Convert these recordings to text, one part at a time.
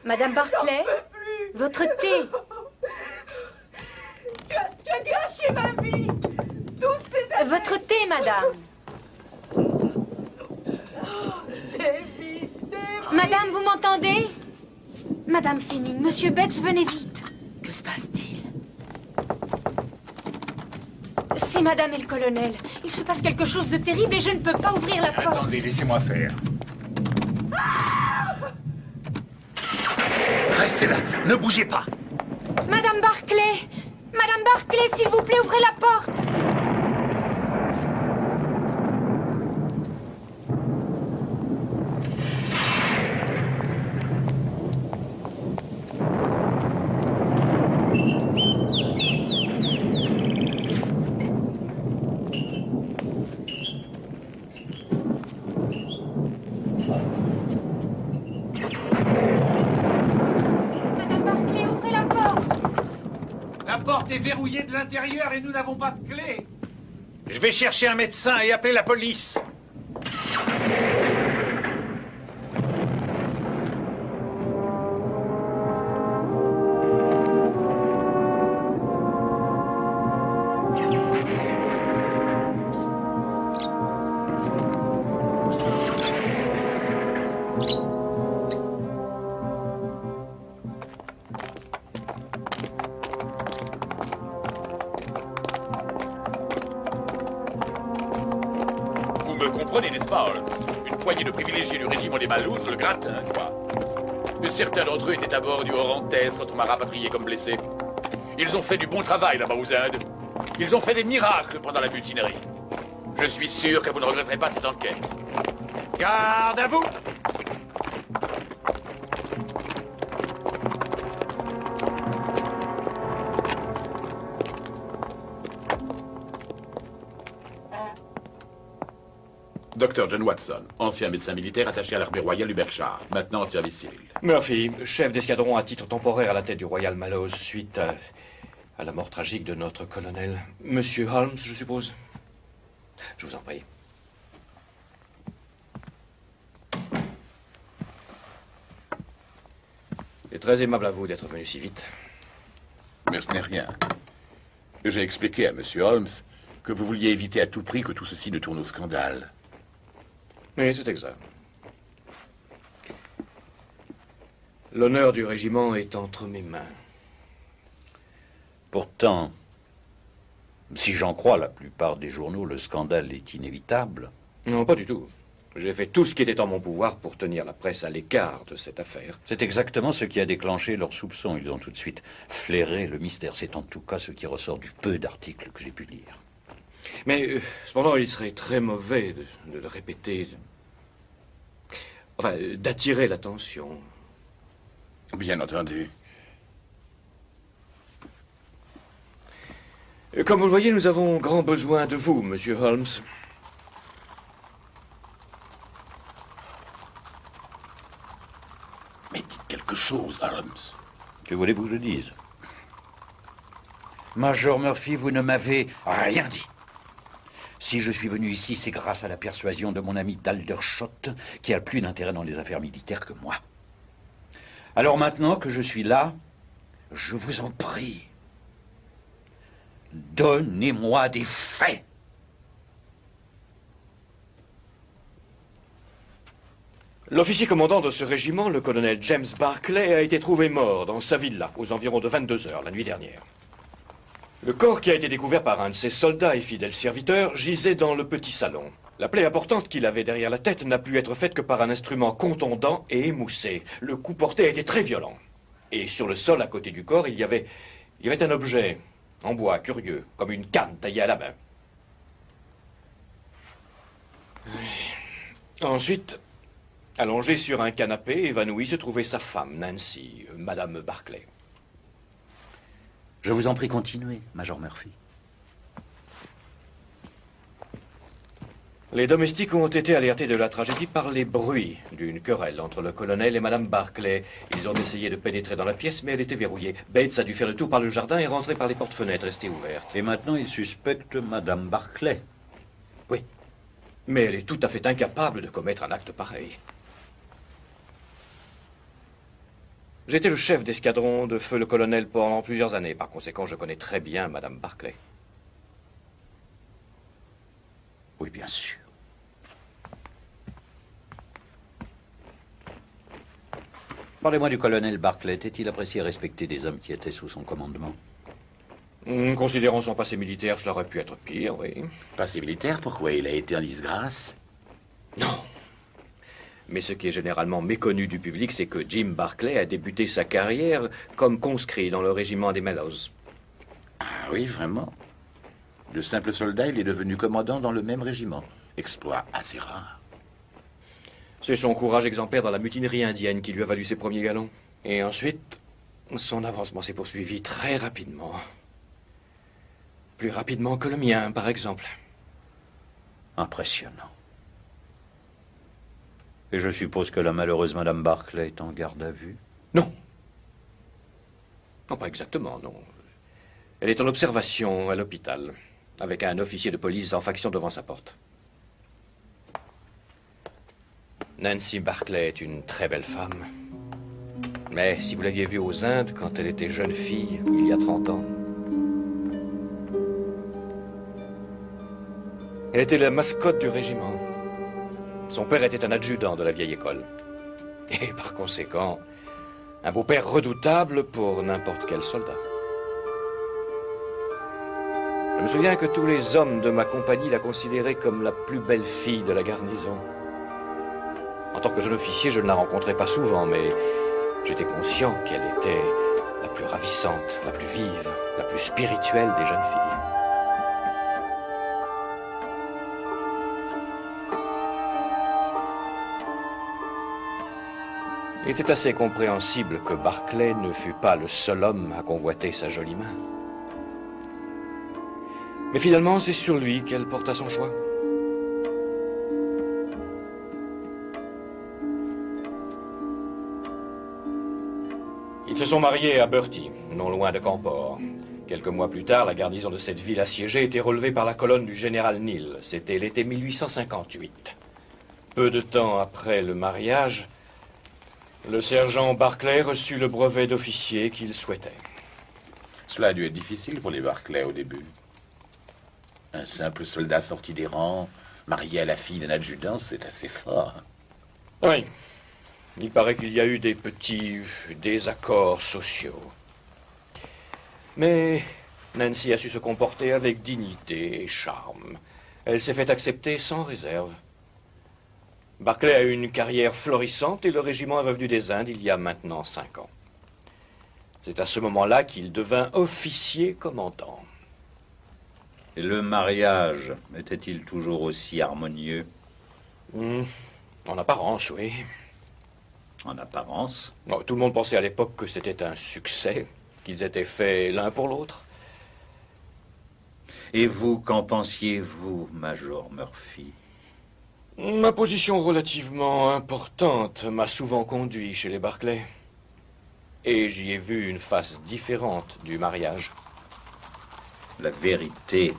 Madame Barclay, votre thé. Tu as gâché ma vie. Toutes ces années. Votre thé, madame. David. Madame, vous m'entendez? Madame Fanning, Monsieur Betts, venez vite. Que se passe-t-il? C'est madame et le colonel. Il se passe quelque chose de terrible et je ne peux pas ouvrir la porte. Attendez, laissez-moi faire. Restez là, ne bougez pas. Madame Barclay! Madame Barclay, s'il vous plaît, ouvrez la porte! Madame Barclay, ouvrez la porte! La porte est verrouillée de l'intérieur et nous n'avons pas de clé. Je vais chercher un médecin et appeler la police. Vous me comprenez, n'est-ce pas, Holmes? Une poignée de privilégiés du régiment des Malouz, le gratin, quoi. Certains d'entre eux étaient à bord du Orontes quand on m'a rapatrié comme blessé. Ils ont fait du bon travail là-bas aux Indes. Ils ont fait des miracles pendant la mutinerie. Je suis sûr que vous ne regretterez pas cette enquête. Garde à vous. Docteur John Watson, ancien médecin militaire attaché à l'armée royale du Berkshire, maintenant en service civil. Murphy, chef d'escadron à titre temporaire à la tête du Royal Mallows suite à la mort tragique de notre colonel. Monsieur Holmes, je suppose? Je vous en prie. C'est très aimable à vous d'être venu si vite. Mais ce n'est rien. J'ai expliqué à Monsieur Holmes que vous vouliez éviter à tout prix que tout ceci ne tourne au scandale. Oui, c'est exact. L'honneur du régiment est entre mes mains. Pourtant, si j'en crois la plupart des journaux, le scandale est inévitable. Non, pas du tout. J'ai fait tout ce qui était en mon pouvoir pour tenir la presse à l'écart de cette affaire. C'est exactement ce qui a déclenché leurs soupçons. Ils ont tout de suite flairé le mystère. C'est en tout cas ce qui ressort du peu d'articles que j'ai pu lire. Mais cependant, il serait très mauvais de le répéter. Enfin, d'attirer l'attention. Bien entendu. Comme vous le voyez, nous avons grand besoin de vous, Monsieur Holmes. Mais dites quelque chose, Holmes. Que voulez-vous que je dise? Major Murphy, vous ne m'avez rien dit. Si je suis venu ici, c'est grâce à la persuasion de mon ami d'Aldershot, qui a plus d'intérêt dans les affaires militaires que moi. Alors maintenant que je suis là, je vous en prie, donnez-moi des faits. L'officier commandant de ce régiment, le colonel James Barclay, a été trouvé mort dans sa villa, aux environs de 22 heures, la nuit dernière. Le corps qui a été découvert par un de ses soldats et fidèles serviteurs gisait dans le petit salon. La plaie importante qu'il avait derrière la tête n'a pu être faite que par un instrument contondant et émoussé. Le coup porté a été très violent. Et sur le sol, à côté du corps, il y avait un objet en bois curieux, comme une canne taillée à la main. Ensuite, allongée sur un canapé, évanouie, se trouvait sa femme, Nancy, Madame Barclay. Je vous en prie, continuez, Major Murphy. Les domestiques ont été alertés de la tragédie par les bruits d'une querelle entre le colonel et Madame Barclay. Ils ont essayé de pénétrer dans la pièce, mais elle était verrouillée. Bates a dû faire le tour par le jardin et rentrer par les portes-fenêtres restées ouvertes. Et maintenant, ils suspectent Madame Barclay. Oui, mais elle est tout à fait incapable de commettre un acte pareil. J'étais le chef d'escadron de feu le colonel pendant plusieurs années. Par conséquent, je connais très bien Madame Barclay. Oui, bien sûr. Parlez-moi du colonel Barclay. Était-il apprécié et respecté des hommes qui étaient sous son commandement? Considérant son passé militaire, cela aurait pu être pire, oui. Passé militaire, pourquoi il a été en disgrâce? Non. Mais ce qui est généralement méconnu du public, c'est que Jim Barclay a débuté sa carrière comme conscrit dans le régiment des Mallows. Ah oui, vraiment. De simple soldat, il est devenu commandant dans le même régiment. Exploit assez rare. C'est son courage exemplaire dans la mutinerie indienne qui lui a valu ses premiers galons. Et ensuite, son avancement s'est poursuivi très rapidement. Plus rapidement que le mien, par exemple. Impressionnant. Et je suppose que la malheureuse Madame Barclay est en garde à vue? Non. Non, pas exactement, non. Elle est en observation à l'hôpital, avec un officier de police en faction devant sa porte. Nancy Barclay est une très belle femme. Mais si vous l'aviez vue aux Indes quand elle était jeune fille, il y a 30 ans... Elle était la mascotte du régiment. Son père était un adjudant de la vieille école. Et par conséquent, un beau-père redoutable pour n'importe quel soldat. Je me souviens que tous les hommes de ma compagnie la considéraient comme la plus belle fille de la garnison. En tant que jeune officier, je ne la rencontrais pas souvent, mais j'étais conscient qu'elle était la plus ravissante, la plus vive, la plus spirituelle des jeunes filles. Il était assez compréhensible que Barclay ne fût pas le seul homme à convoiter sa jolie main. Mais finalement, c'est sur lui qu'elle porta son choix. Ils se sont mariés à Bertie, non loin de Camport. Quelques mois plus tard, la garnison de cette ville assiégée était relevée par la colonne du général Neal. C'était l'été 1858. Peu de temps après le mariage, le sergent Barclay reçut le brevet d'officier qu'il souhaitait. Cela a dû être difficile pour les Barclay au début. Un simple soldat sorti des rangs, marié à la fille d'un adjudant, c'est assez fort. Oui. Il paraît qu'il y a eu des petits désaccords sociaux. Mais Nancy a su se comporter avec dignité et charme. Elle s'est fait accepter sans réserve. Barclay a eu une carrière florissante et le régiment est revenu des Indes il y a maintenant 5 ans. C'est à ce moment-là qu'il devint officier commandant. Et le mariage était-il toujours aussi harmonieux? En apparence, oui. En apparence? Bon, tout le monde pensait à l'époque que c'était un succès, qu'ils étaient faits l'un pour l'autre. Et vous, qu'en pensiez-vous, Major Murphy? Ma position relativement importante m'a souvent conduit chez les Barclay. Et j'y ai vu une face différente du mariage. La vérité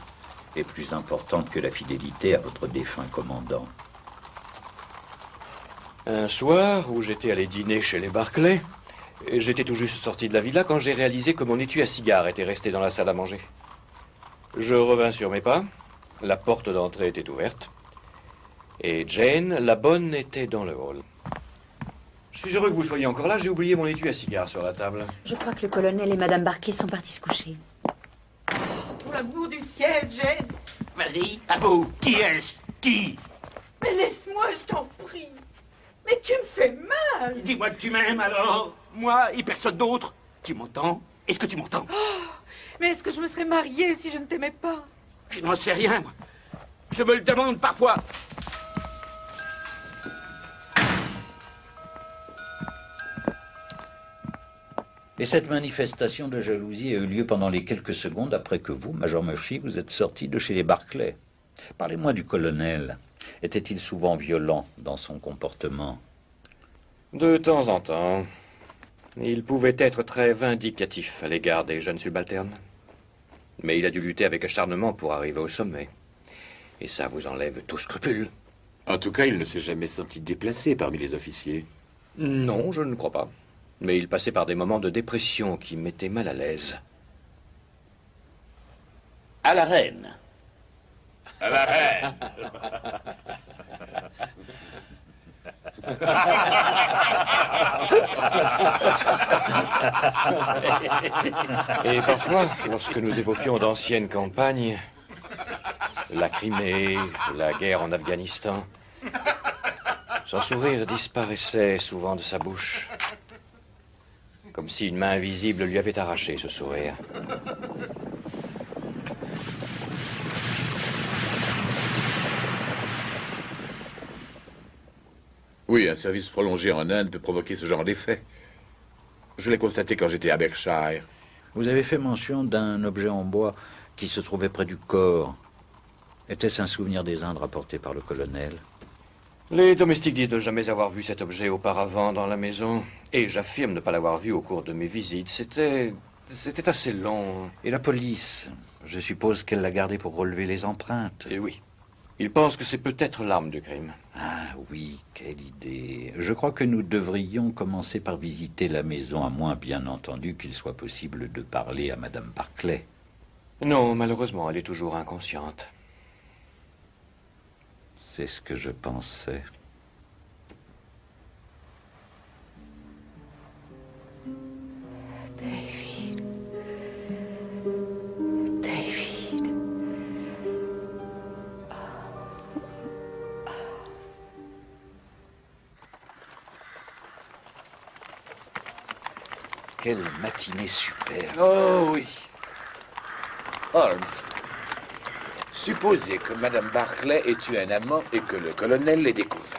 est plus importante que la fidélité à votre défunt commandant. Un soir où j'étais allé dîner chez les Barclay, j'étais tout juste sorti de la villa quand j'ai réalisé que mon étui à cigare était resté dans la salle à manger. Je revins sur mes pas, la porte d'entrée était ouverte, et Jane, la bonne, était dans le hall. Je suis heureux que vous soyez encore là, j'ai oublié mon étui à cigare sur la table. Je crois que le colonel et Madame Barclay sont partis se coucher. Pour l'amour du ciel, Jane. Vas-y, à vous. Qui est-ce? Qui? Mais laisse-moi, je t'en prie. Mais tu me fais mal. Dis-moi que tu m'aimes alors. Moi et personne d'autre. Tu m'entends? Est-ce que tu m'entends? Mais est-ce que je me serais mariée si je ne t'aimais pas? Je n'en sais rien, moi. Je me le demande parfois. Et cette manifestation de jalousie a eu lieu pendant les quelques secondes après que vous, Major Murphy, vous êtes sorti de chez les Barclay. Parlez-moi du colonel. Était-il souvent violent dans son comportement? De temps en temps, il pouvait être très vindicatif à l'égard des jeunes subalternes. Mais il a dû lutter avec acharnement pour arriver au sommet. Et ça vous enlève tout scrupule. En tout cas, il ne s'est jamais senti déplacé parmi les officiers. Non, je ne crois pas. Mais il passait par des moments de dépression qui me mettaient mal à l'aise. À la reine. À la reine. Et parfois, lorsque nous évoquions d'anciennes campagnes, la Crimée, la guerre en Afghanistan, son sourire disparaissait souvent de sa bouche, comme si une main invisible lui avait arraché ce sourire. Oui, un service prolongé en Inde peut provoquer ce genre d'effet. Je l'ai constaté quand j'étais à Berkshire. Vous avez fait mention d'un objet en bois qui se trouvait près du corps. Était-ce un souvenir des Indes rapporté par le colonel? Les domestiques disent de jamais avoir vu cet objet auparavant dans la maison. Et j'affirme ne pas l'avoir vu au cours de mes visites. C'était assez long. Et la police? Je suppose qu'elle l'a gardé pour relever les empreintes. Et oui. Ils pensent que c'est peut-être l'arme du crime. Ah oui, quelle idée. Je crois que nous devrions commencer par visiter la maison, à moins, bien entendu, qu'il soit possible de parler à Madame Barclay. Non, malheureusement, elle est toujours inconsciente. C'est ce que je pensais. David. David. Quelle matinée superbe. Oh oui. Holmes, supposez que Madame Barclay ait eu un amant et que le colonel l'ait découvert.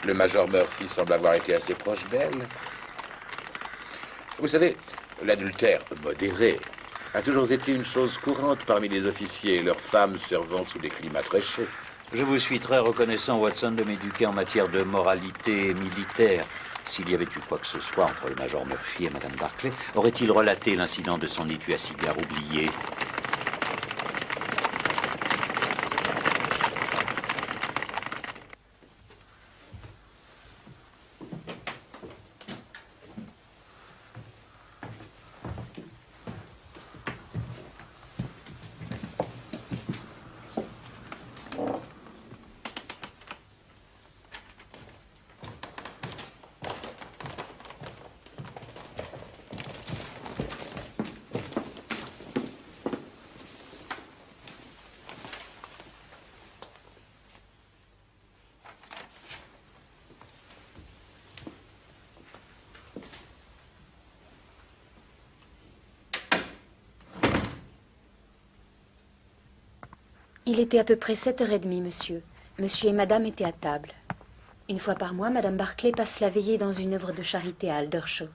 Le major Murphy semble avoir été assez proche d'elle. Vous savez, l'adultère modéré a toujours été une chose courante parmi les officiers et leurs femmes servant sous des climats très chauds. Je vous suis très reconnaissant, Watson, de m'éduquer en matière de moralité militaire. S'il y avait eu quoi que ce soit entre le major Murphy et Madame Barclay, aurait-il relaté l'incident de son étui à cigare oublié? Il était à peu près 7h30, monsieur. Monsieur et madame étaient à table. Une fois par mois, madame Barclay passe la veillée dans une œuvre de charité à Aldershot.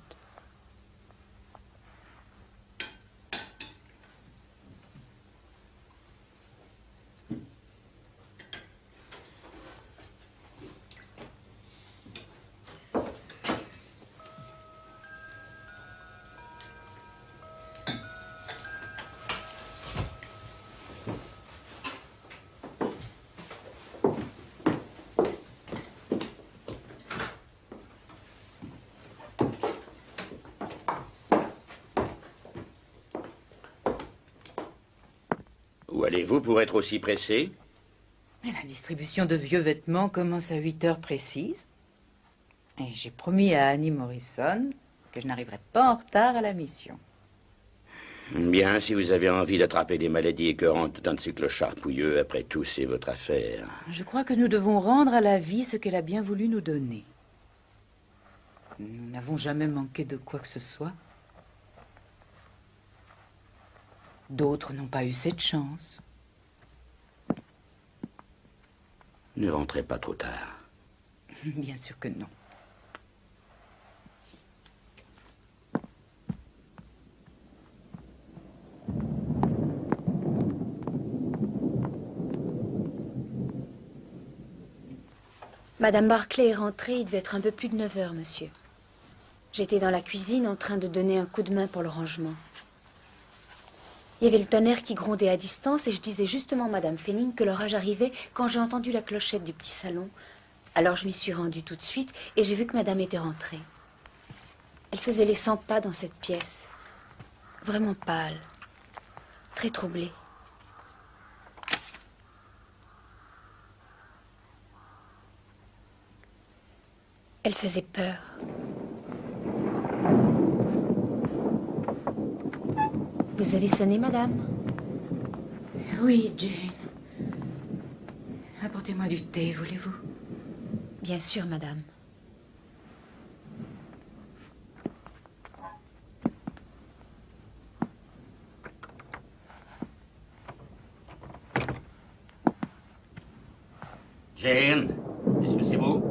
Où allez-vous pour être aussi pressé? Mais la distribution de vieux vêtements commence à 8 heures précises. Et j'ai promis à Annie Morrison que je n'arriverai pas en retard à la mission. Bien, si vous avez envie d'attraper des maladies écœurantes d'un de ces clochards pouilleux, après tout, c'est votre affaire. Je crois que nous devons rendre à la vie ce qu'elle a bien voulu nous donner. Nous n'avons jamais manqué de quoi que ce soit. D'autres n'ont pas eu cette chance. Ne rentrez pas trop tard. Bien sûr que non. Madame Barclay est rentrée, il devait être un peu plus de 9h, monsieur. J'étais dans la cuisine en train de donner un coup de main pour le rangement. Il y avait le tonnerre qui grondait à distance et je disais justement à Madame Fenning que l'orage arrivait quand j'ai entendu la clochette du petit salon. Alors je m'y suis rendue tout de suite et j'ai vu que Madame était rentrée. Elle faisait les 100 pas dans cette pièce. Vraiment pâle. Très troublée. Elle faisait peur. Vous avez sonné, madame? Oui, Jane. Apportez-moi du thé, voulez-vous? Bien sûr, madame. Jane, est-ce que c'est vous?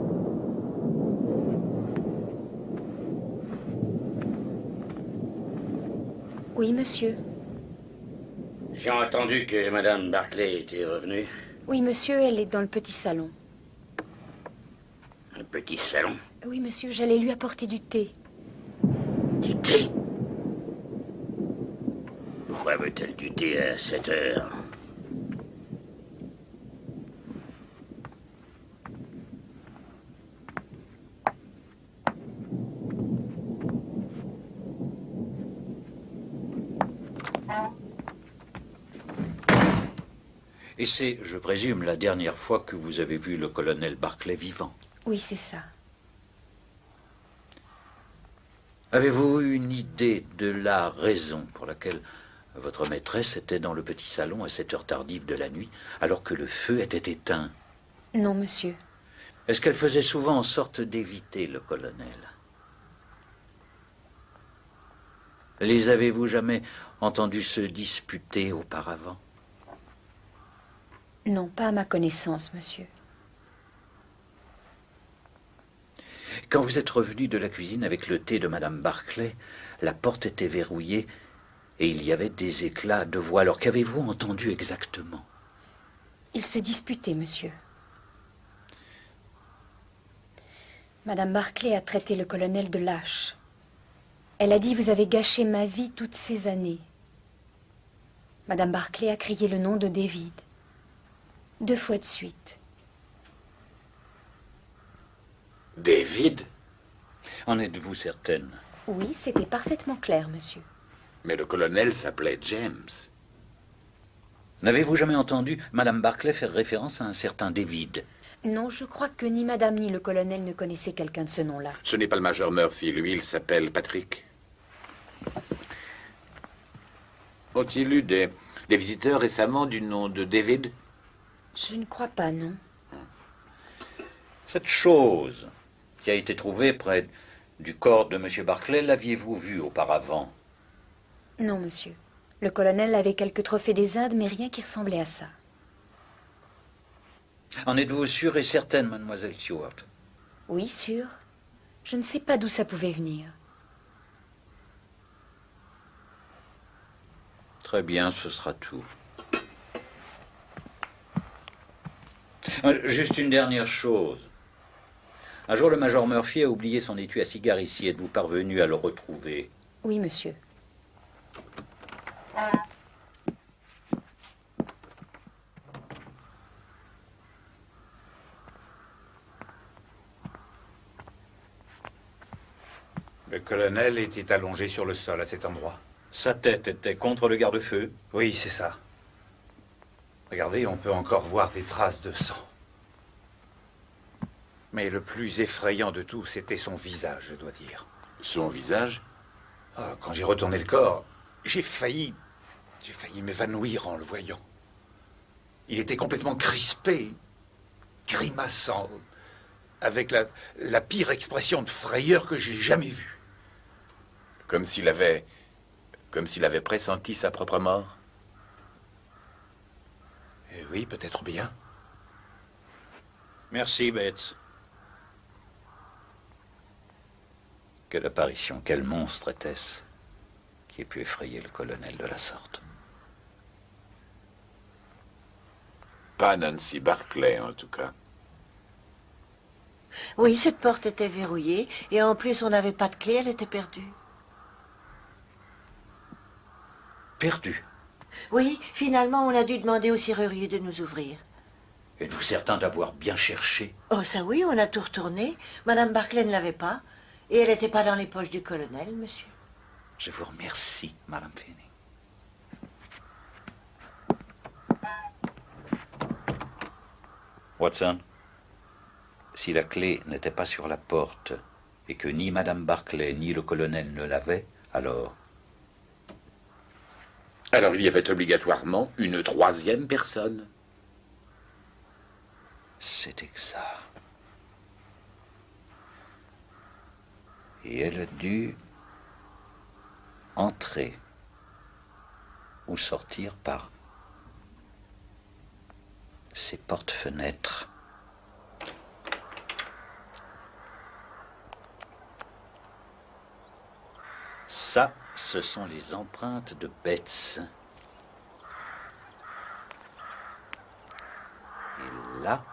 Oui, monsieur. J'ai entendu que Madame Barclay était revenue. Oui, monsieur, elle est dans le petit salon. Un petit salon. Oui, monsieur, j'allais lui apporter du thé. Du thé? Pourquoi veut-elle du thé à cette heure? Et c'est, je présume, la dernière fois que vous avez vu le colonel Barclay vivant. Oui, c'est ça. Avez-vous une idée de la raison pour laquelle votre maîtresse était dans le petit salon à cette heure tardive de la nuit, alors que le feu était éteint? Non, monsieur. Est-ce qu'elle faisait souvent en sorte d'éviter le colonel? Les avez-vous jamais entendus se disputer auparavant? Non, pas à ma connaissance, monsieur. Quand vous êtes revenu de la cuisine avec le thé de Madame Barclay, la porte était verrouillée et il y avait des éclats de voix. Alors qu'avez-vous entendu exactement? Ils se disputaient, monsieur. Madame Barclay a traité le colonel de lâche. Elle a dit « Vous avez gâché ma vie toutes ces années ». Madame Barclay a crié le nom de David. 2 fois de suite. David? En êtes-vous certaine? Oui, c'était parfaitement clair, monsieur. Mais le colonel s'appelait James. N'avez-vous jamais entendu Madame Barclay faire référence à un certain David? Non, je crois que ni madame ni le colonel ne connaissaient quelqu'un de ce nom-là. Ce n'est pas le major Murphy, lui, il s'appelle Patrick. Ont-ils eu des visiteurs récemment du nom de David? Je ne crois pas, non. Cette chose qui a été trouvée près du corps de M. Barclay, l'aviez-vous vue auparavant? Non, monsieur. Le colonel avait quelques trophées des Indes, mais rien qui ressemblait à ça. En êtes-vous sûre et certaine, mademoiselle Stewart? Oui, sûr. Je ne sais pas d'où ça pouvait venir. Très bien, ce sera tout. Juste une dernière chose. Un jour, le major Murphy a oublié son étui à cigare ici. Êtes-vous parvenu à le retrouver? Oui, monsieur. Le colonel était allongé sur le sol à cet endroit. Sa tête était contre le garde-feu? Oui, c'est ça. Regardez, on peut encore voir des traces de sang. Mais le plus effrayant de tout, c'était son visage, je dois dire. Son visage? Ah, quand j'ai retourné le corps, j'ai failli m'évanouir en le voyant. Il était complètement crispé, grimaçant, avec la pire expression de frayeur que j'ai jamais vue. Comme s'il avait pressenti sa propre mort? Oui, peut-être bien. Merci, Bates. Quelle apparition, quel monstre était-ce qui ait pu effrayer le colonel de la sorte? Pas Nancy Barclay, en tout cas. Oui, cette porte était verrouillée, et en plus, on n'avait pas de clé, elle était perdue. Perdue? Oui, finalement, on a dû demander au serrurier de nous ouvrir. Êtes-vous certain d'avoir bien cherché? Oh, ça oui, on a tout retourné. Madame Barclay ne l'avait pas. Et elle n'était pas dans les poches du colonel, monsieur? Je vous remercie, Madame Finney. Watson, si la clé n'était pas sur la porte et que ni Madame Barclay ni le colonel ne l'avaient, alors... Alors il y avait obligatoirement une troisième personne. C'est exact. Et elle a dû entrer ou sortir par ces portes-fenêtres. Ça, ce sont les empreintes de Betts. Et là,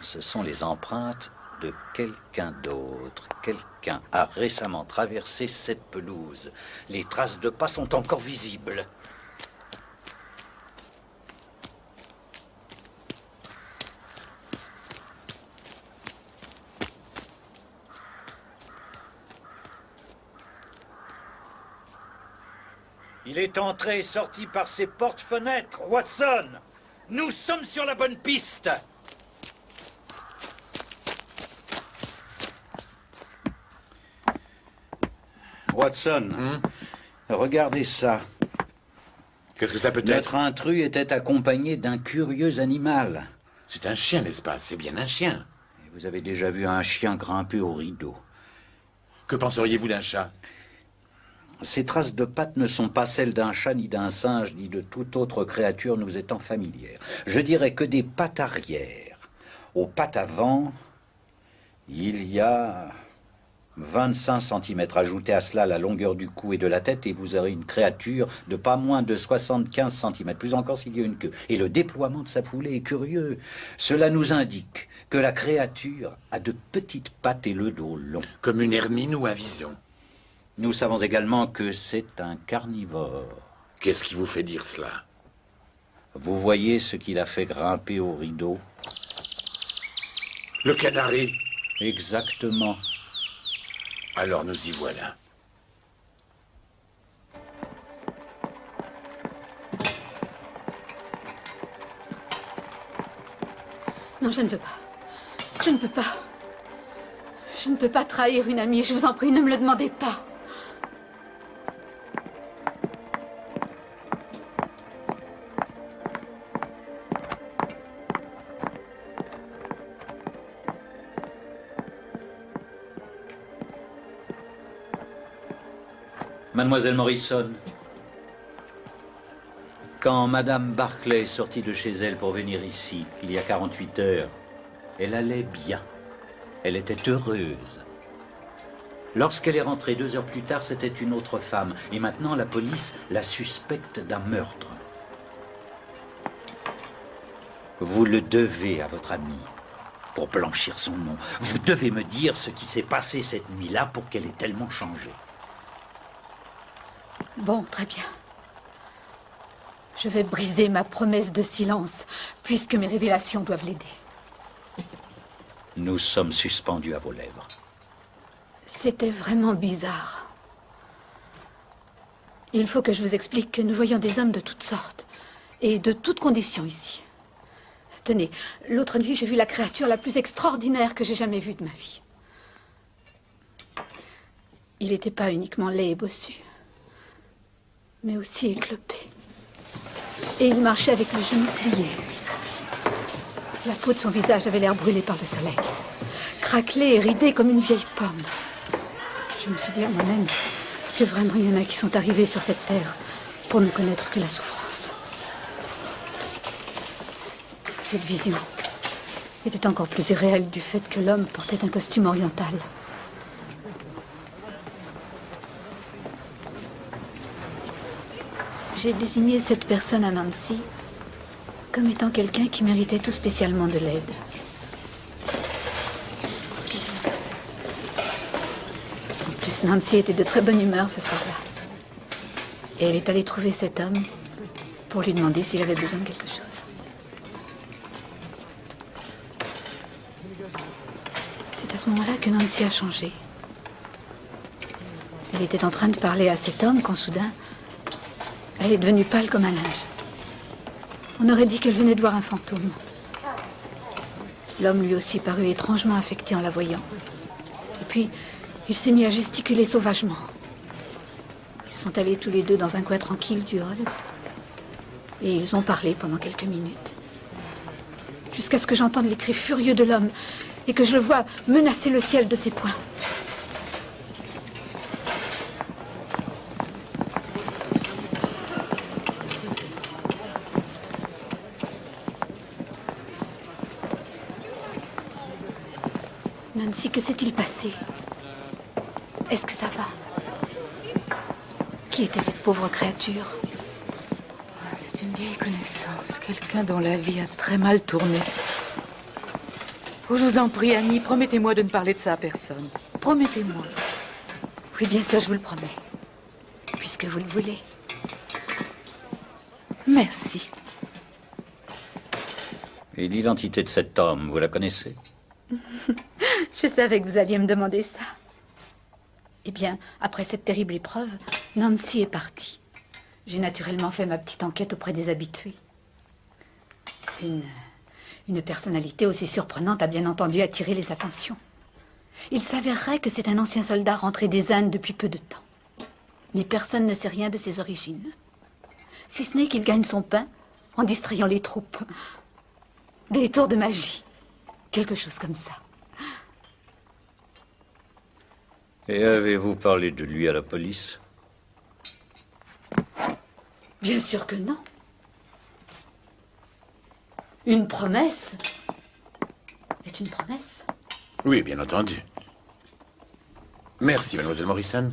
ce sont les empreintes de quelqu'un d'autre. Quelqu'un a récemment traversé cette pelouse. Les traces de pas sont encore visibles. Il est entré et sorti par ces portes-fenêtres, Watson. Nous sommes sur la bonne piste. Watson, regardez ça. Qu'est-ce que ça peut être? Notre intrus était accompagné d'un curieux animal. C'est un chien, n'est-ce pas? C'est bien un chien. Et vous avez déjà vu un chien grimper au rideau. Que penseriez-vous d'un chat? Ces traces de pattes ne sont pas celles d'un chat, ni d'un singe, ni de toute autre créature nous étant familière. Je dirais que des pattes arrière. Aux pattes avant, il y a 25 cm. Ajoutez à cela la longueur du cou et de la tête et vous aurez une créature de pas moins de 75 cm. Plus encore s'il y a une queue. Et le déploiement de sa foulée est curieux. Cela nous indique que la créature a de petites pattes et le dos long. Comme une hermine ou un vison. Nous savons également que c'est un carnivore. Qu'est-ce qui vous fait dire cela? Vous voyez ce qu'il a fait grimper au rideau? Le canari. Exactement. Alors nous y voilà. Non, je ne veux pas. Je ne peux pas. Je ne peux pas trahir une amie. Je vous en prie, ne me le demandez pas. Mademoiselle Morrison, quand Madame Barclay est sortie de chez elle pour venir ici, il y a 48 heures, elle allait bien. Elle était heureuse. Lorsqu'elle est rentrée 2 heures plus tard, c'était une autre femme. Et maintenant, la police la suspecte d'un meurtre. Vous le devez à votre amie, pour blanchir son nom. Vous devez me dire ce qui s'est passé cette nuit-là pour qu'elle ait tellement changé. Bon, très bien. Je vais briser ma promesse de silence, puisque mes révélations doivent l'aider. Nous sommes suspendus à vos lèvres. C'était vraiment bizarre. Il faut que je vous explique que nous voyons des hommes de toutes sortes et de toutes conditions ici. Tenez, l'autre nuit, j'ai vu la créature la plus extraordinaire que j'ai jamais vue de ma vie. Il n'était pas uniquement laid et bossu, mais aussi éclopé. Et il marchait avec les genoux pliés. La peau de son visage avait l'air brûlée par le soleil, craquelée et ridée comme une vieille pomme. Je me suis dit à moi-même que vraiment il y en a qui sont arrivés sur cette terre pour ne connaître que la souffrance. Cette vision était encore plus irréelle du fait que l'homme portait un costume oriental. J'ai désigné cette personne à Nancy comme étant quelqu'un qui méritait tout spécialement de l'aide. En plus, Nancy était de très bonne humeur ce soir-là. Et elle est allée trouver cet homme pour lui demander s'il avait besoin de quelque chose. C'est à ce moment-là que Nancy a changé. Elle était en train de parler à cet homme quand soudain, elle est devenue pâle comme un linge. On aurait dit qu'elle venait de voir un fantôme. L'homme lui aussi parut étrangement affecté en la voyant. Et puis, il s'est mis à gesticuler sauvagement. Ils sont allés tous les deux dans un coin tranquille du hall. Et ils ont parlé pendant quelques minutes. Jusqu'à ce que j'entende les cris furieux de l'homme et que je le vois menacer le ciel de ses poings. Nancy, que s'est-il passé? Est-ce que ça va? Qui était cette pauvre créature? C'est une vieille connaissance, quelqu'un dont la vie a très mal tourné. Oh, je vous en prie, Annie, promettez-moi de ne parler de ça à personne. Promettez-moi. Oui, bien sûr, je vous le promets. Puisque vous le voulez. Merci. Et l'identité de cet homme, vous la connaissez? Je savais que vous alliez me demander ça. Eh bien, après cette terrible épreuve, Nancy est partie. J'ai naturellement fait ma petite enquête auprès des habitués. Une personnalité aussi surprenante a bien entendu attiré les attentions. Il s'avérerait que c'est un ancien soldat rentré des Indes depuis peu de temps. Mais personne ne sait rien de ses origines. Si ce n'est qu'il gagne son pain en distrayant les troupes. Des tours de magie. Quelque chose comme ça. Et avez-vous parlé de lui à la police? Bien sûr que non. Une promesse est une promesse. Oui, bien entendu. Merci, mademoiselle Morrison.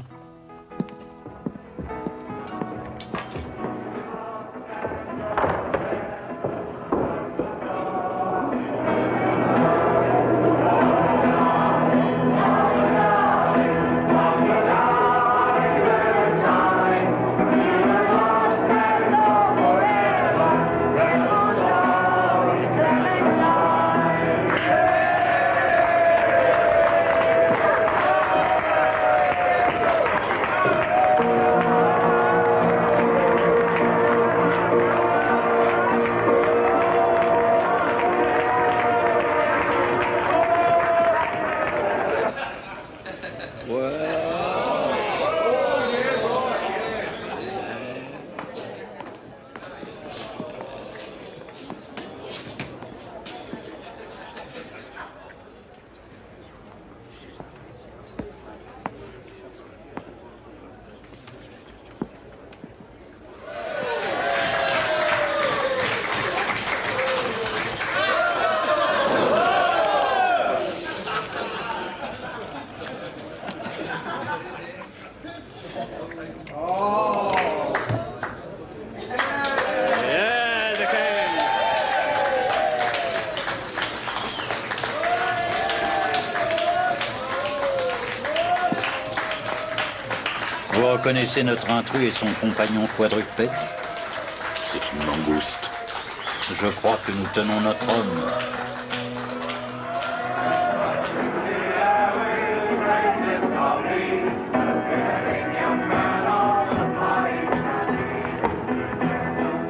Vous reconnaissez notre intrus et son compagnon quadrupède? C'est une mangouste. Je crois que nous tenons notre homme.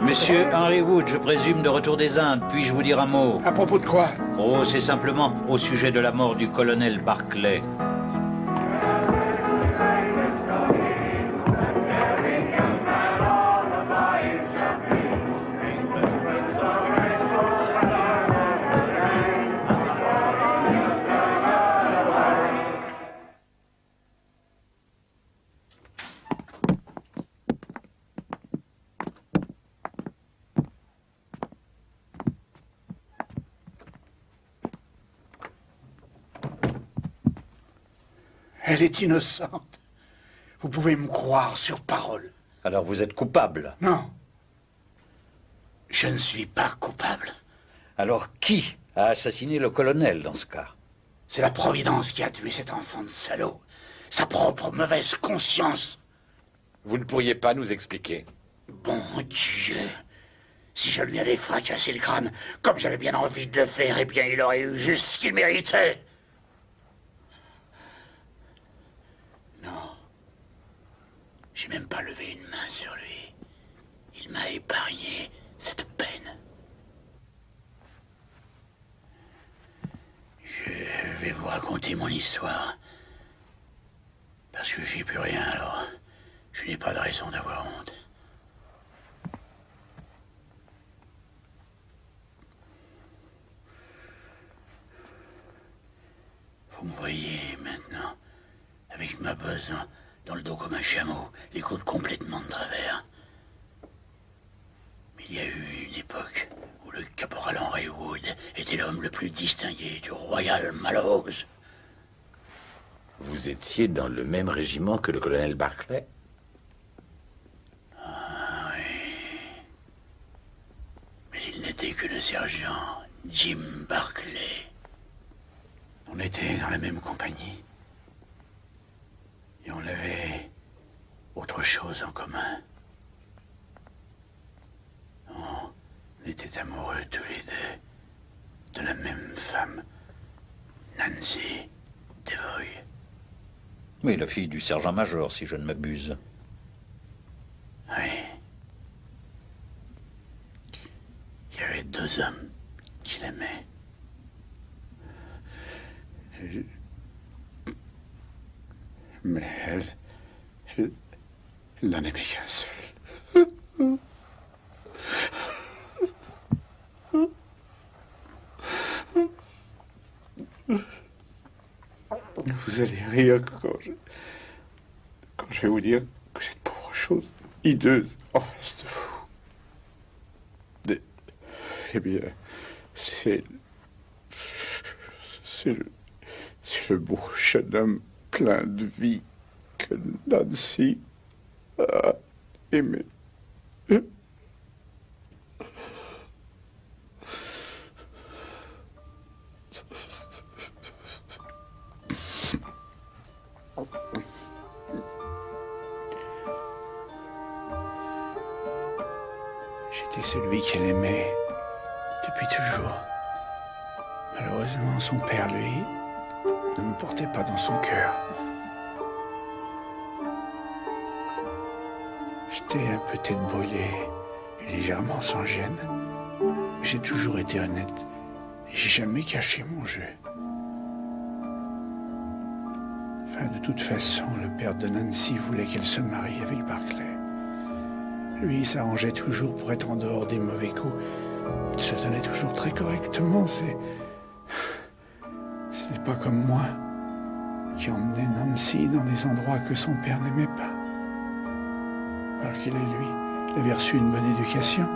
Monsieur Henry Wood, je présume de retour des Indes. Puis-je vous dire un mot? À propos de quoi? Oh, c'est simplement au sujet de la mort du colonel Barclay. Elle est innocente. Vous pouvez me croire sur parole. Alors vous êtes coupable? Non. Je ne suis pas coupable. Alors qui a assassiné le colonel dans ce cas? C'est la Providence qui a tué cet enfant de salaud. Sa propre mauvaise conscience. Vous ne pourriez pas nous expliquer? Bon Dieu. Si je lui avais fracassé le crâne, comme j'avais bien envie de le faire, eh bien il aurait eu juste ce qu'il méritait. Non. J'ai même pas levé une main sur lui. Il m'a épargné cette peine. Je vais vous raconter mon histoire. Parce que j'ai plus rien, alors je n'ai pas de raison d'avoir honte. Vous me voyez maintenant, avec ma bosse dans le dos comme un chameau, les côtes complètement de travers. Mais il y a eu une époque où le caporal Henry Wood était l'homme le plus distingué du Royal Mallows. Vous étiez dans le même régiment que le colonel Barclay? Ah oui. Mais il n'était que le sergent Jim Barclay. On était dans la même compagnie. Et on avait autre chose en commun. On était amoureux tous les deux de la même femme, Nancy Devoy. Oui, la fille du sergent-major, si je ne m'abuse. Oui. Il y avait deux hommes qui l'aimaient. Mais elle n'en aimait qu'un seul. Vous allez rire quand je vais vous dire que cette pauvre chose hideuse en face de vous. Eh bien, c'est le beau jeune homme plein de vie que Nancy a aimé. J'étais celui qu'elle aimait depuis toujours. Malheureusement, son père, lui, ne me portait pas dans son cœur. J'étais un peu tête brûlée et légèrement sans gêne. Mais j'ai toujours été honnête et j'ai jamais caché mon jeu. Enfin, de toute façon, le père de Nancy voulait qu'elle se marie avec Barclay. Lui, il s'arrangeait toujours pour être en dehors des mauvais coups. Il se tenait toujours très correctement. Ce n'est pas comme moi, qui emmenait Nancy dans des endroits que son père n'aimait pas. Barclay, lui, il avait reçu une bonne éducation,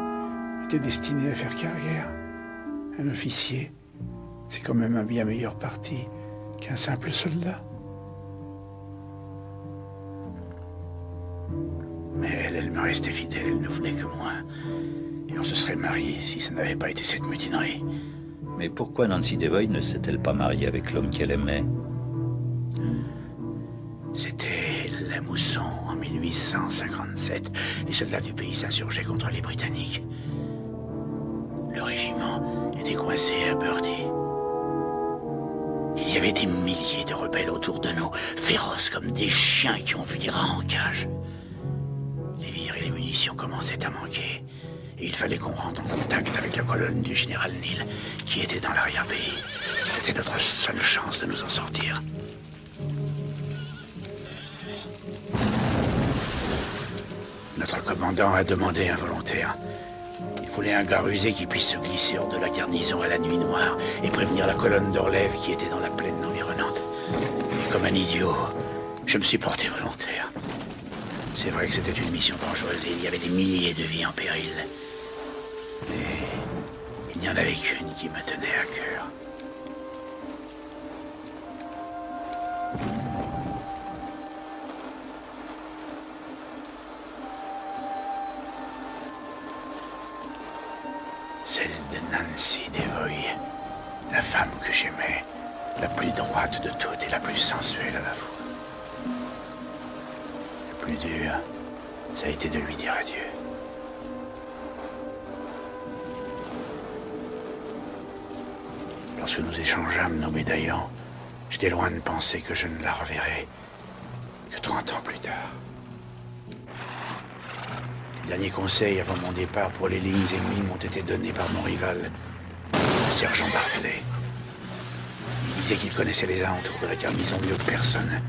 était destiné à faire carrière. Un officier, c'est quand même un bien meilleur parti qu'un simple soldat. Mais elle me restait fidèle, elle ne voulait que moi. Et on se serait mariés si ça n'avait pas été cette mutinerie. Mais pourquoi Nancy Devoy ne s'est-elle pas mariée avec l'homme qu'elle aimait? C'était la mousson en 1857. Les soldats du pays s'insurgeaient contre les Britanniques. Le régiment était coincé à Birdie. Il y avait des milliers de rebelles autour de nous, féroces comme des chiens qui ont vu des rats en cage. Les vivres et les munitions commençaient à manquer. Et il fallait qu'on rentre en contact avec la colonne du général Neal, qui était dans l'arrière-pays. C'était notre seule chance de nous en sortir. Notre commandant a demandé un volontaire. Il voulait un gars rusé qui puisse se glisser hors de la garnison à la nuit noire et prévenir la colonne d'Orlève qui était dans la plaine environnante. Et comme un idiot, je me suis porté volontaire. C'est vrai que c'était une mission dangereuse et il y avait des milliers de vies en péril. Mais il n'y en avait qu'une qui me tenait à cœur. Celle de Nancy Devoy, la femme que j'aimais, la plus droite de toutes et la plus sensuelle à la fois. Le plus dur, ça a été de lui dire adieu. Lorsque nous échangeâmes nos médaillons, j'étais loin de penser que je ne la reverrais que 30 ans plus tard. derniers conseils avant mon départ pour les lignes ennemies m'ont été donnés par mon rival, le sergent Barclay. Il disait qu'il connaissait les alentours de la garnison mieux que personne.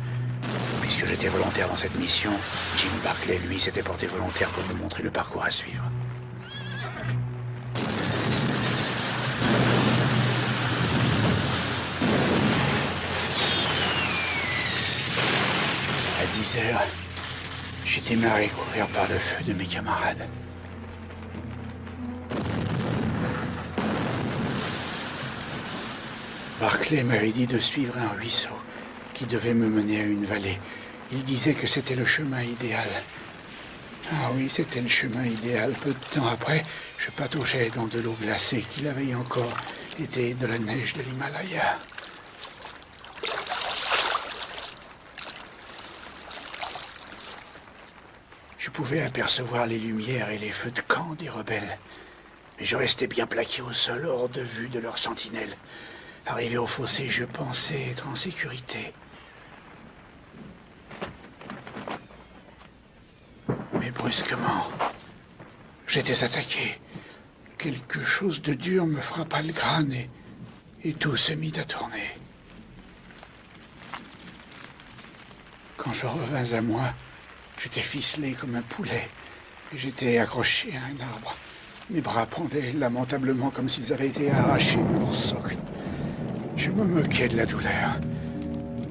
Puisque j'étais volontaire dans cette mission, Jim Barclay, lui, s'était porté volontaire pour me montrer le parcours à suivre. À 10 heures, j'étais marré couvert par le feu de mes camarades. Barclay m'avait dit de suivre un ruisseau qui devait me mener à une vallée. Il disait que c'était le chemin idéal. Ah oui, c'était le chemin idéal. Peu de temps après, je pataugeais dans de l'eau glacée qui la veille encore était de la neige de l'Himalaya. Je pouvais apercevoir les lumières et les feux de camp des rebelles. Mais je restais bien plaqué au sol, hors de vue de leurs sentinelles. Arrivé au fossé, je pensais être en sécurité. Mais brusquement, j'étais attaqué. Quelque chose de dur me frappa le crâne et tout se mit à tourner. Quand je revins à moi, j'étais ficelé comme un poulet et j'étais accroché à un arbre. Mes bras pendaient lamentablement comme s'ils avaient été arrachés de leur socle. Je me moquais de la douleur,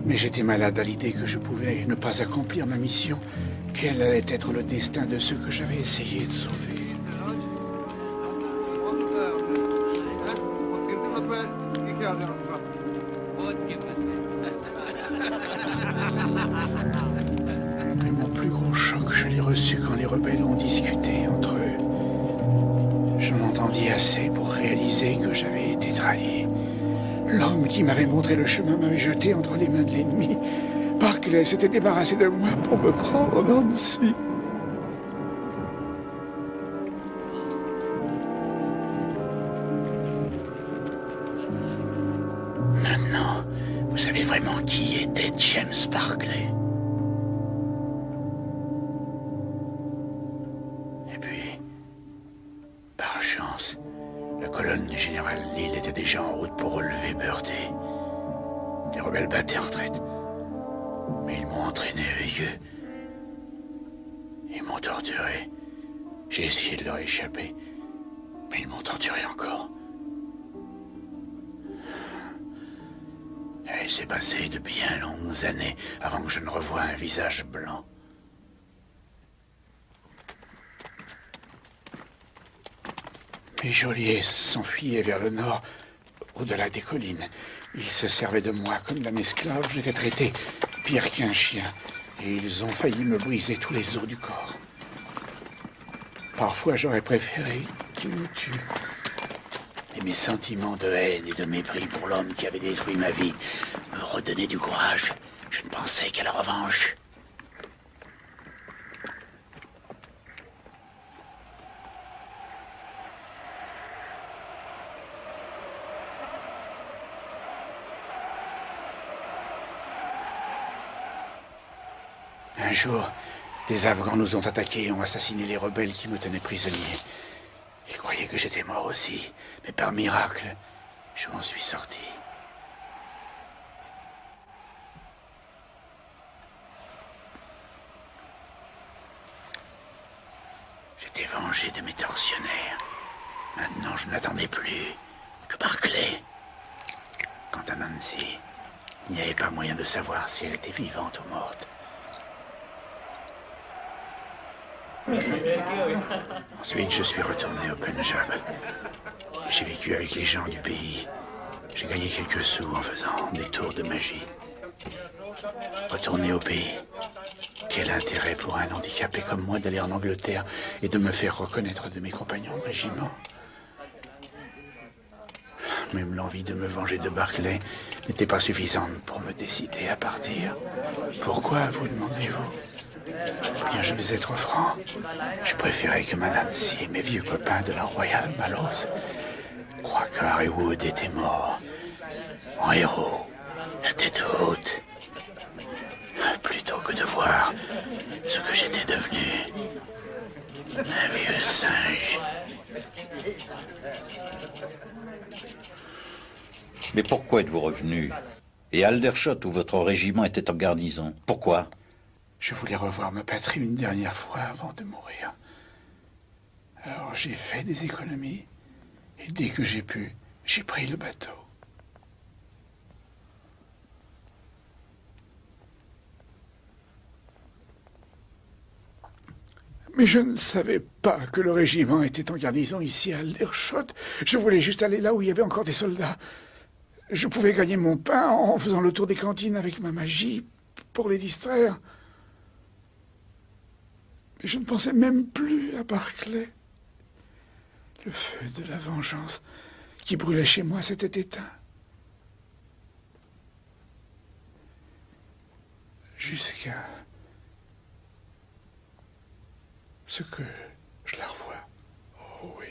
mais j'étais malade à l'idée que je pouvais ne pas accomplir ma mission, quel allait être le destin de ceux que j'avais essayé de sauver. Mais mon plus gros choc, je l'ai reçu quand les rebelles ont discuté entre eux. J'en entendis assez pour réaliser que j'avais été trahi. L'homme qui m'avait montré le chemin m'avait jeté entre les mains de l'ennemi. Barclay s'était débarrassé de moi pour me prendre Nancy. Maintenant, vous savez vraiment qui était James Barclay. Et puis, par chance, la colonne du général Neal était déjà en route pour relever Birdie. Les rebelles battaient en retraite. Mais ils m'ont entraîné avec eux. Ils m'ont torturé. J'ai essayé de leur échapper. Mais ils m'ont torturé encore. Et il s'est passé de bien longues années avant que je ne revoie un visage blanc. Mes geôliers s'enfuyaient vers le nord, au-delà des collines. Ils se servaient de moi comme d'un esclave. J'étais traité pire qu'un chien. Et ils ont failli me briser tous les os du corps. Parfois, j'aurais préféré qu'ils me tuent. Et mes sentiments de haine et de mépris pour l'homme qui avait détruit ma vie me redonnaient du courage. Je ne pensais qu'à la revanche. Un jour, des Afghans nous ont attaqués et ont assassiné les rebelles qui me tenaient prisonnier. Ils croyaient que j'étais mort aussi, mais par miracle, je m'en suis sorti. J'étais vengé de mes tortionnaires. Maintenant, je n'attendais plus que Barclay. Quant à Nancy, il n'y avait pas moyen de savoir si elle était vivante ou morte. Ensuite, je suis retourné au Punjab. J'ai vécu avec les gens du pays. J'ai gagné quelques sous en faisant des tours de magie. Retourner au pays. Quel intérêt pour un handicapé comme moi d'aller en Angleterre et de me faire reconnaître de mes compagnons de régiment? Même l'envie de me venger de Barclay n'était pas suffisante pour me décider à partir. Pourquoi, vous demandez-vous? Bien, je vais être franc. Je préférais que ma Nancy et mes vieux copains de la Royal Mallows croient que Harry Wood était mort. En héros, la tête haute. Plutôt que de voir ce que j'étais devenu. Un vieux singe. Mais pourquoi êtes-vous revenu? Et à Aldershot, où votre régiment était en garnison, pourquoi? Je voulais revoir ma patrie une dernière fois avant de mourir. Alors j'ai fait des économies, et dès que j'ai pu, j'ai pris le bateau. Mais je ne savais pas que le régiment était en garnison ici à Aldershot. Je voulais juste aller là où il y avait encore des soldats. Je pouvais gagner mon pain en faisant le tour des cantines avec ma magie pour les distraire. Mais je ne pensais même plus à Barclay. Le feu de la vengeance qui brûlait chez moi s'était éteint. Jusqu'à ce que je la revoie. Oh oui.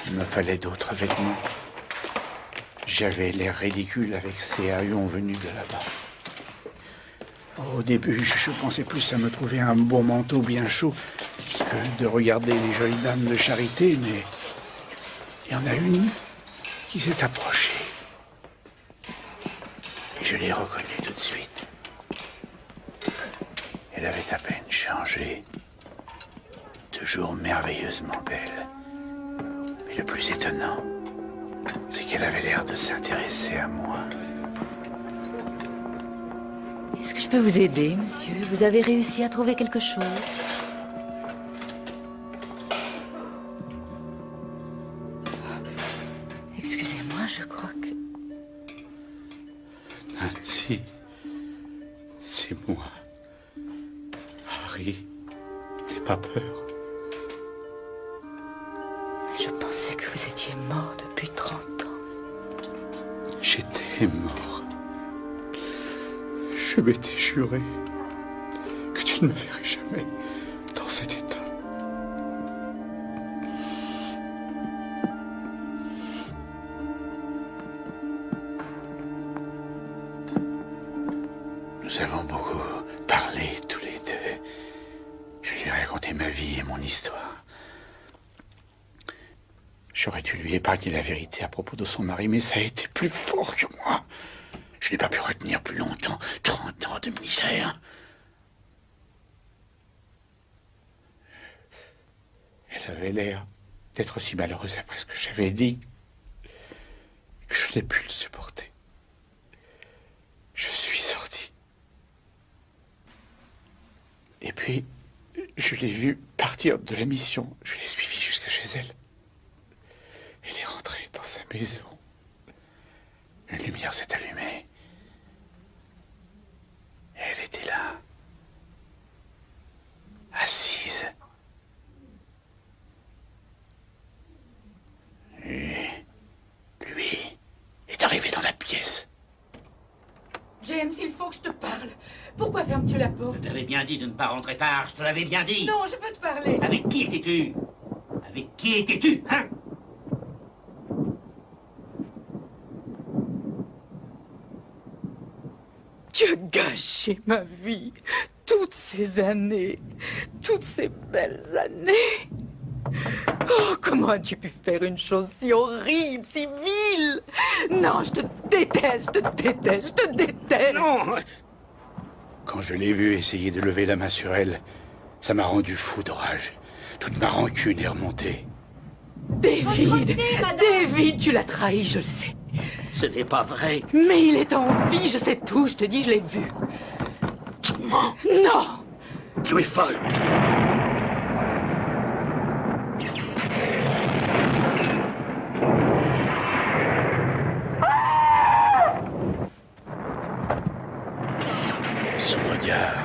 Il me fallait d'autres vêtements. J'avais l'air ridicule avec ces haillons venus de là-bas. Au début, je pensais plus à me trouver un bon manteau bien chaud que de regarder les jolies dames de charité, mais il y en a une qui s'est approchée. Et je l'ai reconnue tout de suite. Elle avait à peine changé. Toujours merveilleusement belle. Mais le plus étonnant, c'est qu'elle avait l'air de s'intéresser à moi. Est-ce que je peux vous aider, monsieur? Vous avez réussi à trouver quelque chose? Excusez-moi, je crois que... Nancy, c'est moi. Harry, n'aie pas peur. Je pensais que vous étiez mort depuis 30 ans. J'étais mort. Je m'étais juré que tu ne me verrais jamais dans cet état. Nous avons beaucoup parlé tous les deux. Je lui ai raconté ma vie et mon histoire. J'aurais dû lui épargner la vérité à propos de son mari, mais ça a été plus fort que moi. Je n'ai pas pu retenir plus longtemps. 30 ans de misère. Elle avait l'air d'être aussi malheureuse après ce que j'avais dit que je n'ai pu le supporter. Je suis sorti. Et puis, je l'ai vue partir de la mission. Je l'ai suivie jusqu'à chez elle. Elle est rentrée dans sa maison. Une lumière s'est allumée. Elle était là, assise. Et lui est arrivé dans la pièce. James, il faut que je te parle. Pourquoi fermes-tu la porte? Je t'avais bien dit de ne pas rentrer tard, je te l'avais bien dit. Non, je veux te parler. Avec qui étais-tu? Avec qui étais-tu, hein? Tu as gâché ma vie. Toutes ces années. Toutes ces belles années. Oh, comment as-tu pu faire une chose si horrible, si vile? Non, je te déteste, je te déteste, je te déteste. Non! Quand je l'ai vue essayer de lever la main sur elle, ça m'a rendu fou de rage. Toute ma rancune est remontée. David, David, tu l'as trahi, je le sais. Ce n'est pas vrai. Mais il est en vie, je sais tout, je te dis, je l'ai vu. Tu mens. Non! Tu es folle. Son regard,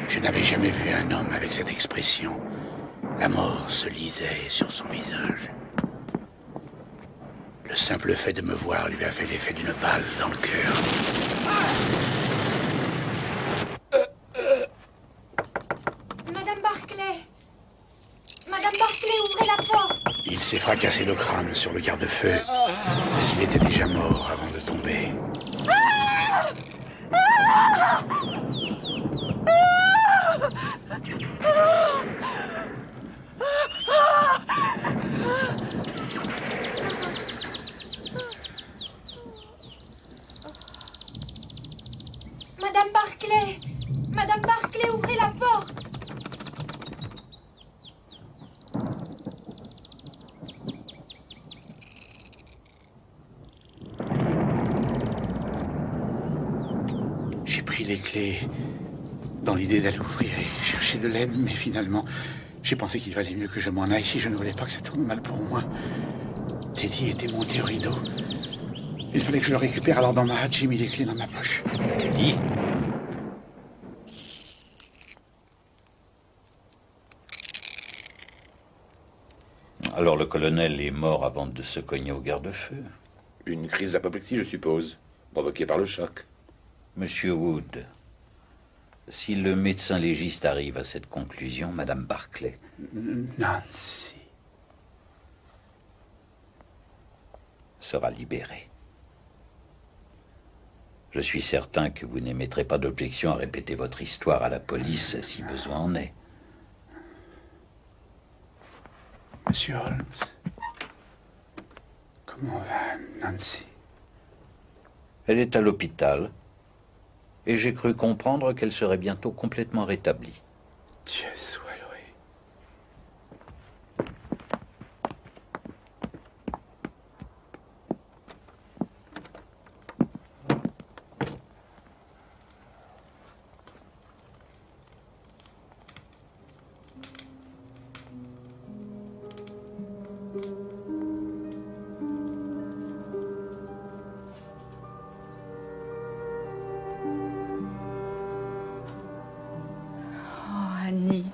je n'avais jamais vu un homme avec cette expression. La mort se lisait sur son visage. Le simple fait de me voir lui a fait l'effet d'une balle dans le cœur. Madame Barclay! Madame Barclay, ouvrez la porte! Il s'est fracassé le crâne sur le garde-feu. qu'il était déjà mort avant de tomber. Madame Barclay! Madame Barclay, ouvrez la porte! J'ai pris les clés dans l'idée d'aller ouvrir et chercher de l'aide, mais finalement, j'ai pensé qu'il valait mieux que je m'en aille si je ne voulais pas que ça tourne mal pour moi. Teddy était monté au rideau. Il fallait que je le récupère, alors dans ma hâte, j'ai mis les clés dans ma poche. Teddy? Alors le colonel est mort avant de se cogner au garde-feu. Une crise d'apoplexie, je suppose, provoquée par le choc. Monsieur Wood, si le médecin légiste arrive à cette conclusion, Madame Barclay... Nancy... sera libérée. Je suis certain que vous n'émettrez pas d'objection à répéter votre histoire à la police si besoin en est. Monsieur Holmes, comment va Nancy? Elle est à l'hôpital, et j'ai cru comprendre qu'elle serait bientôt complètement rétablie. Dieu soit loué. Annie,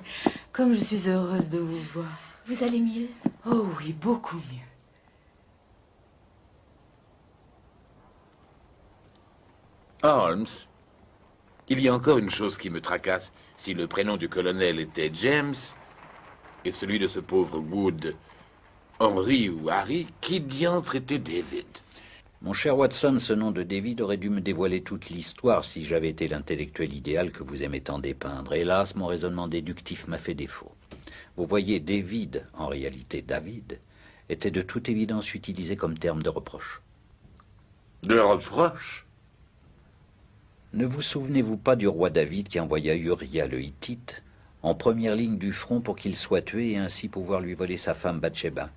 comme je suis heureuse de vous voir. Vous allez mieux? Oh oui, beaucoup mieux. Holmes, il y a encore une chose qui me tracasse. Si le prénom du colonel était James, et celui de ce pauvre Wood, Henry ou Harry, qui diantre était David? Mon cher Watson, ce nom de David aurait dû me dévoiler toute l'histoire si j'avais été l'intellectuel idéal que vous aimez tant dépeindre. Hélas, mon raisonnement déductif m'a fait défaut. Vous voyez, David, en réalité David, était de toute évidence utilisé comme terme de reproche. De reproche? Ne vous souvenez-vous pas du roi David qui envoya Uriah le Hittite en première ligne du front pour qu'il soit tué et ainsi pouvoir lui voler sa femme Bathsheba?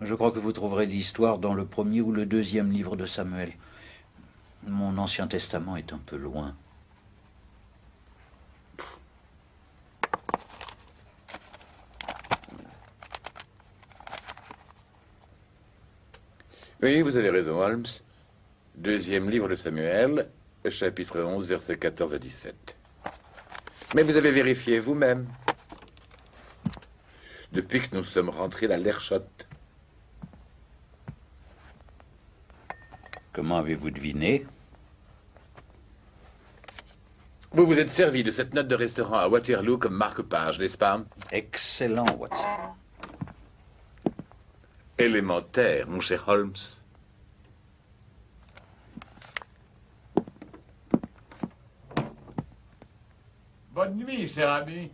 Je crois que vous trouverez l'histoire dans le premier ou le deuxième livre de Samuel. Mon Ancien Testament est un peu loin. Oui, vous avez raison, Holmes. Deuxième livre de Samuel, chapitre 11, versets 14 à 17. Mais vous avez vérifié vous-même. Depuis que nous sommes rentrés à l'Airshot. Comment avez-vous deviné? Vous vous êtes servi de cette note de restaurant à Waterloo comme marque-page, n'est-ce pas? Excellent, Watson. Élémentaire, mon cher Holmes. Bonne nuit, cher ami.